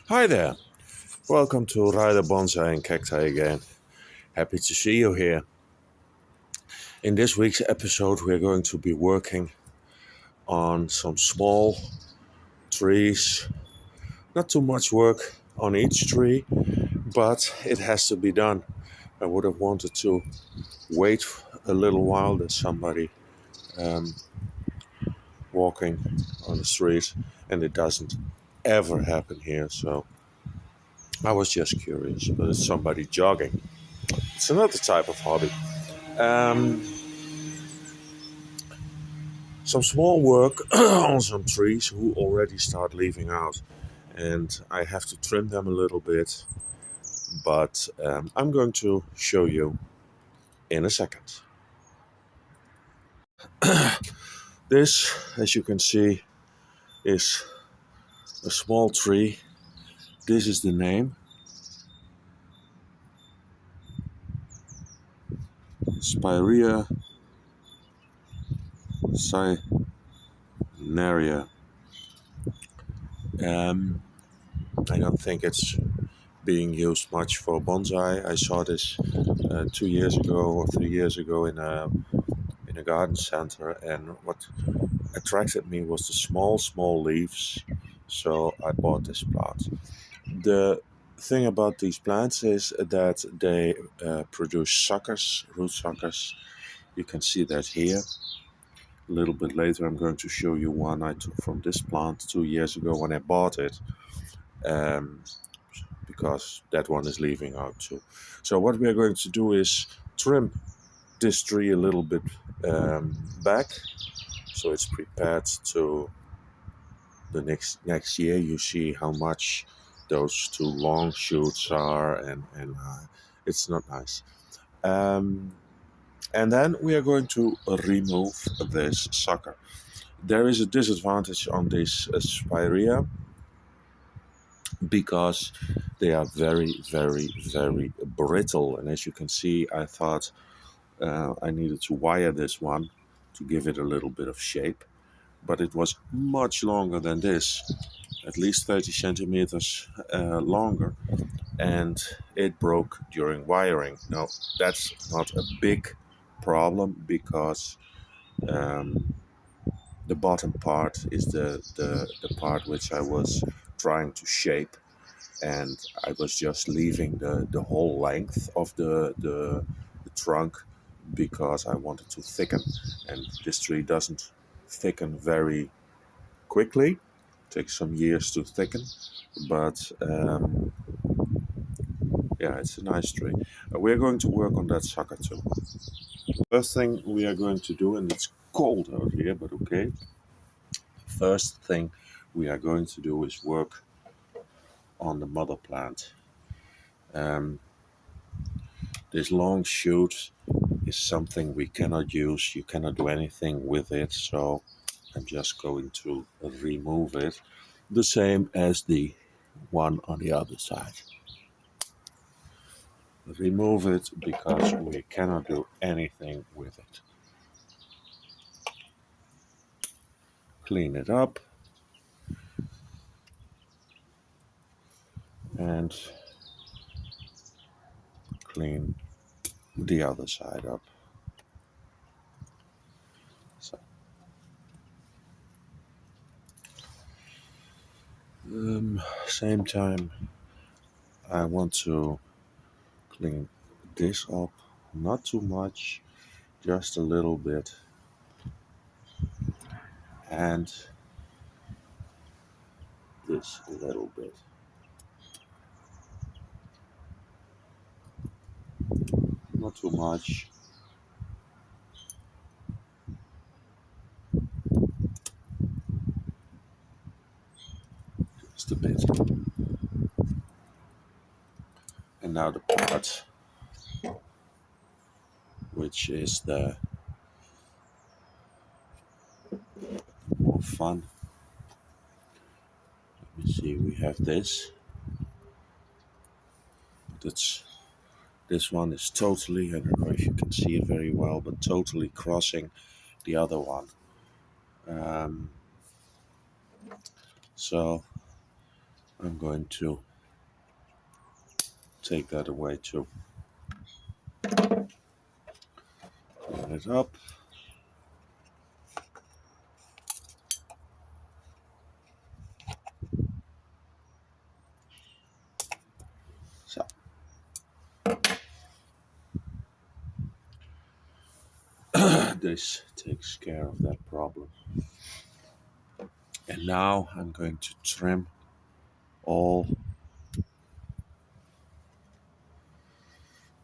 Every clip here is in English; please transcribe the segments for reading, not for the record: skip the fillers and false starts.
Hi there, welcome to Rider Bonsai and Cacti again. Happy to see you here. In this week's episode, we're going to be working on some small trees. Not too much work on each tree, but it has to be done. I would have wanted to wait a little while. There's somebody um, walking on the street, and it doesn't ever happen here, so I was just curious, but it's somebody jogging. It's another type of hobby. Um, some small work on some trees who already start leaving out, and I have to trim them a little bit, but I'm going to show you in a second. This, as you can see, is a small tree. This is the name, Spirea cinerea. um, I don't think it's being used much for bonsai. I saw this 2 years ago or 3 years ago in a garden center, and what attracted me was the small leaves. So I bought this plant. The thing about these plants is that they produce suckers, root suckers. You can see that here. A little bit later, I'm going to show you one I took from this plant 2 years ago when I bought it. Um, because that one is leaving out too. So what we are going to do is trim this tree a little bit back, so it's prepared to the next year. You see how much those two long shoots are, and it's not nice. And then we are going to remove this sucker. There is a disadvantage on this spirea because they are very brittle, and as you can see, I thought I needed to wire this one to give it a little bit of shape, but it was much longer than this, at least 30 centimeters longer, and it broke during wiring. Now, that's not a big problem because um, the bottom part is the part which I was trying to shape, and I was just leaving the whole length of the trunk because I wanted to thicken, and this tree doesn't thicken very quickly. It takes some years to thicken, but yeah, it's a nice tree. We're going to work on that sucker too. First thing we are going to do, and it's cold out here, but okay. First thing we are going to do is work on the mother plant. Um, this long shoot is something we cannot use. You cannot do anything with it, so I'm just going to remove it, the same as the one on the other side. Remove it because we cannot do anything with it. Clean it up and clean the other side up. So, same time, I want to clean this up, not too much, just a little bit, and this a little bit. Not too much. Just a bit. And now the part which is the more fun. Let me see, we have this. That's this one is totally, I don't know if you can see it very well, but totally crossing the other one. So I'm going to take that away too. Clean it up. So this takes care of that problem. And now I'm going to trim all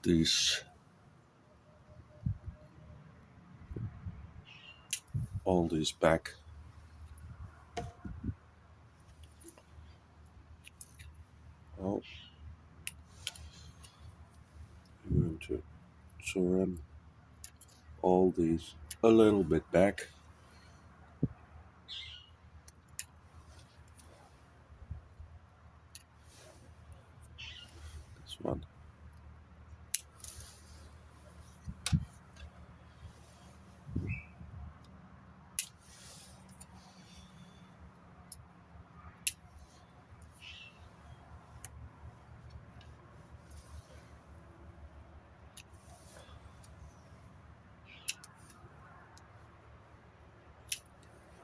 these back. Oh, I'm going to trim all these a little bit back. This one.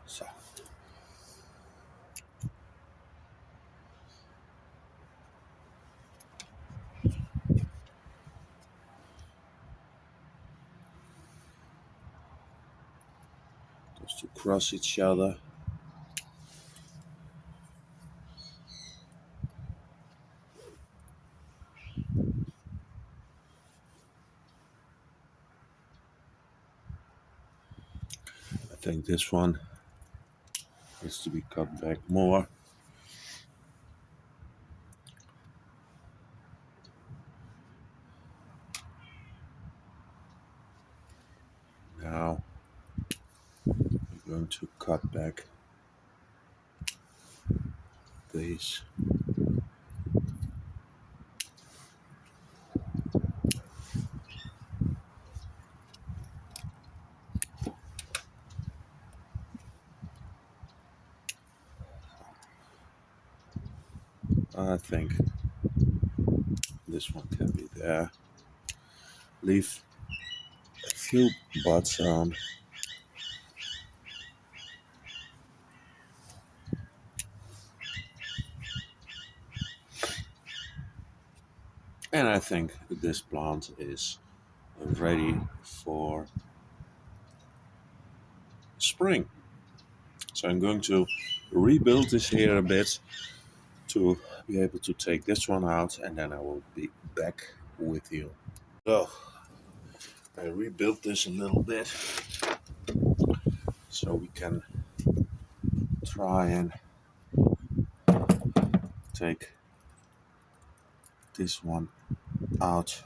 So just to cross each other. I think this one needs to be cut back more. Now I'm going to cut back these. I think this one can be there. Leave a few buds on. And I think this plant is ready for spring. So I'm going to rebuild this here a bit to be able to take this one out, and then I will be back with you. So I rebuilt this a little bit so we can try and take this one out.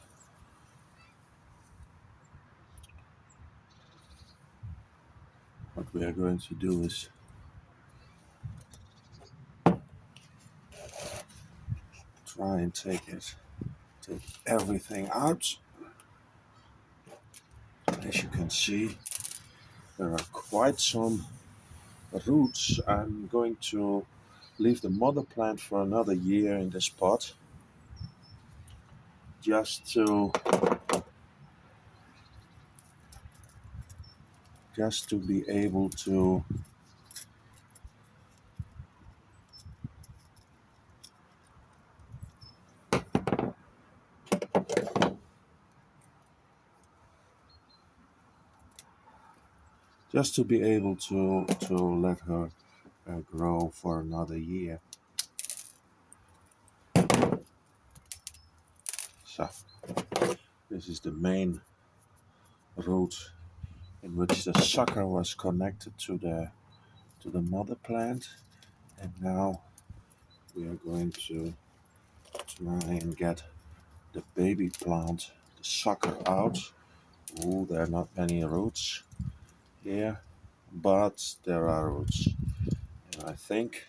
What we are going to do is try and take everything out. As you can see, there are quite some roots. I'm going to leave the mother plant for another year in this pot, just to be able to let her grow for another year. So this is the main root in which the sucker was connected to the mother plant, and now we are going to try and get the baby plant, the sucker, out. Oh, there are not many roots here, but there are roots, and I think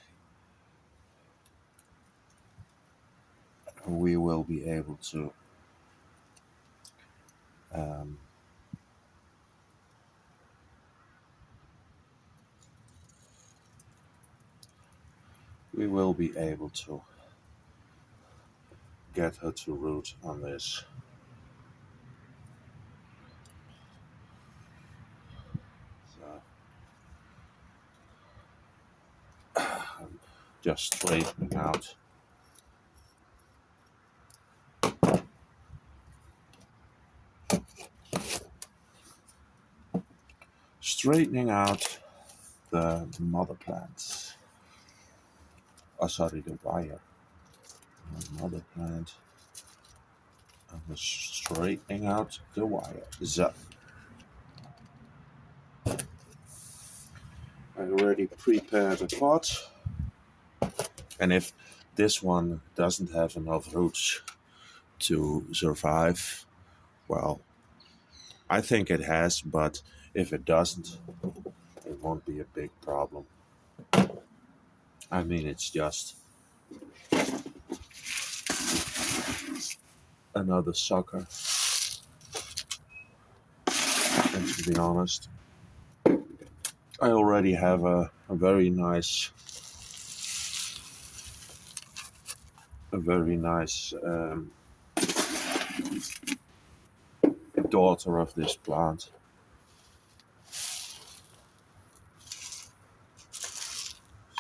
we will be able to um, we will be able to get her to root on this. So I'm just straightening out. Straightening out the mother plants. Oh, sorry, the wire. The mother plant. I'm straightening out the wire. So I already prepared the pot, and if this one doesn't have enough roots to survive, well, I think it has, but if it doesn't, it won't be a big problem. I mean, it's just another sucker, and to be honest, I already have a very nice daughter of this plant.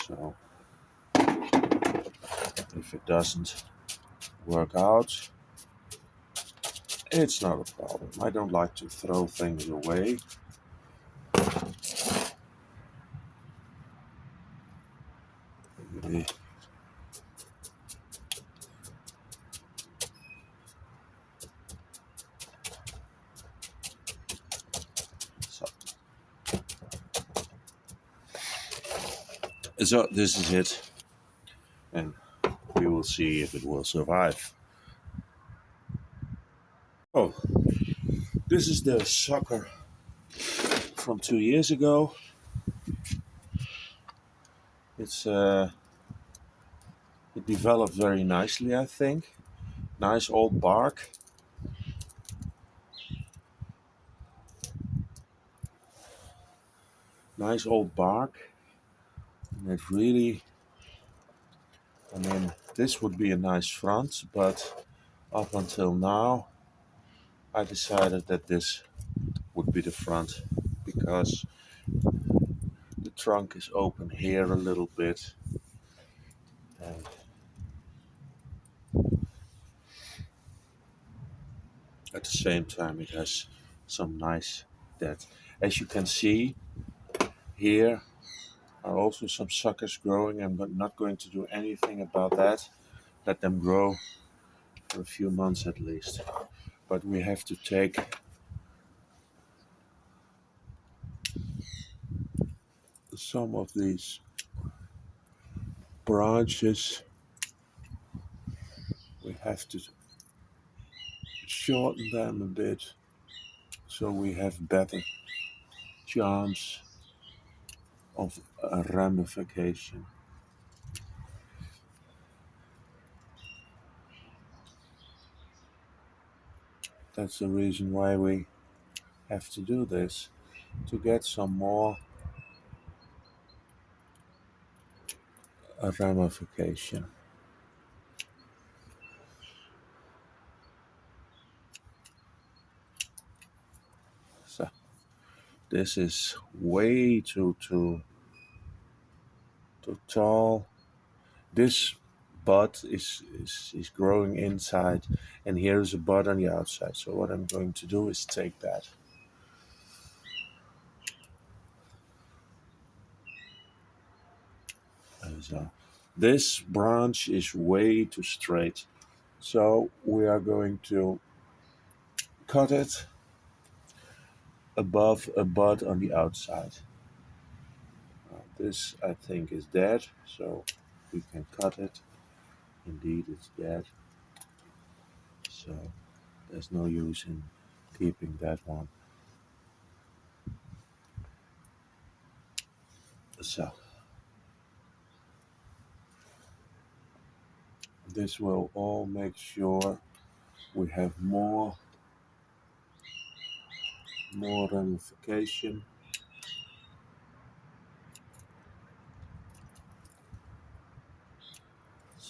So if it doesn't work out, it's not a problem. I don't like to throw things away. Really. So, so this is it, and we will see if it will survive. Oh, this is the sucker from 2 years ago. It developed very nicely, I think. Nice old bark. Nice old bark. And it really, I mean, this would be a nice front, but up until now, I decided that this would be the front because the trunk is open here a little bit. And at the same time, it has some nice depth. As you can see, here are also some suckers growing. I'm not going to do anything about that. Let them grow for a few months at least. But we have to take some of these branches, we have to shorten them a bit so we have better chance of a ramification. That's the reason why we have to do this, to get some more ramification. So this is way too tall. This bud is growing inside, and here's a bud on the outside. So what I'm going to do is take that. So this branch is way too straight. So we are going to cut it above a bud on the outside. This I think is dead, so we can cut it. Indeed, it's dead. So there's no use in keeping that one. So this will all make sure we have more ramification.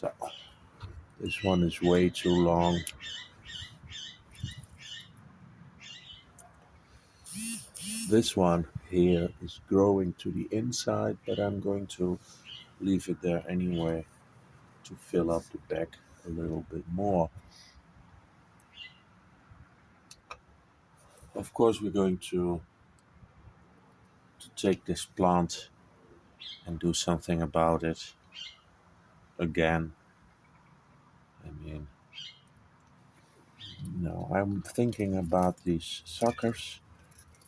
So this one is way too long. This one here is growing to the inside, but I'm going to leave it there anyway to fill up the back a little bit more. Of course, we're going to take this plant and do something about it again. I mean, no, I'm thinking about these suckers,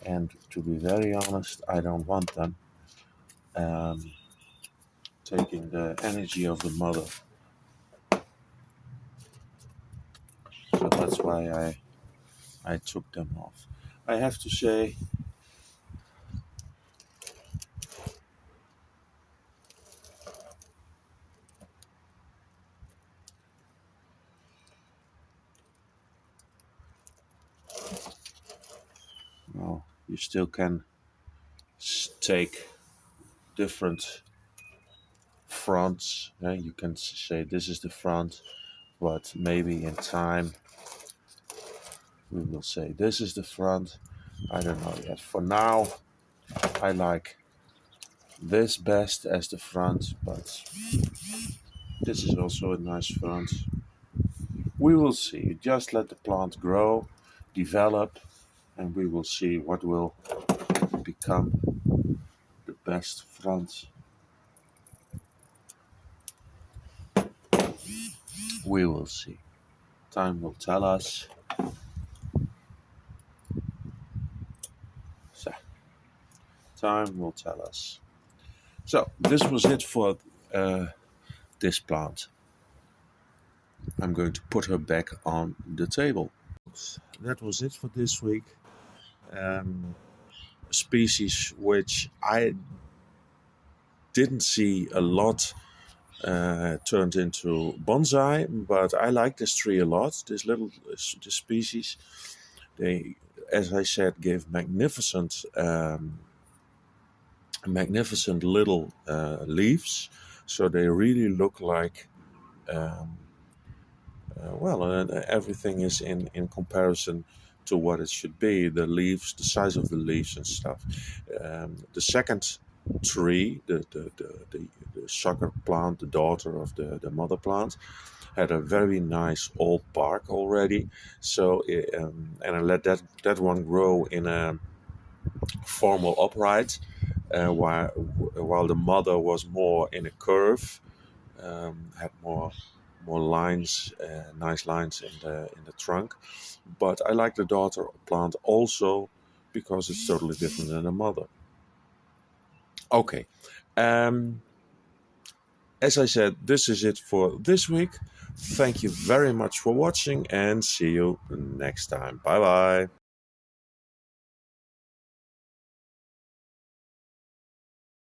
and to be very honest, I don't want them um, taking the energy of the mother. So that's why I took them off. I have to say, well, you still can take different fronts. You can say this is the front, but maybe in time we will say this is the front. I don't know yet. For now, I like this best as the front, but this is also a nice front. We will see. Just let the plant grow, develop, and we will see what will become the best front. We will see. Time will tell us. So, time will tell us. So, this was it for this plant. I'm going to put her back on the table. That was it for this week. Species which I didn't see a lot turned into bonsai, but I like this tree a lot. This species, they, as I said, give magnificent little leaves. So they really look like um, everything is in comparison to what it should be. The leaves, the size of the leaves and stuff. The second tree, the sucker plant, the daughter of the mother plant, had a very nice old bark already. So and I let that one grow in a formal upright, while the mother was more in a curve, had more lines, nice lines in the trunk. But I like the daughter plant also because it's totally different than the mother. Okay, um, as I said, this is it for this week. Thank you very much for watching and see you next time. Bye bye.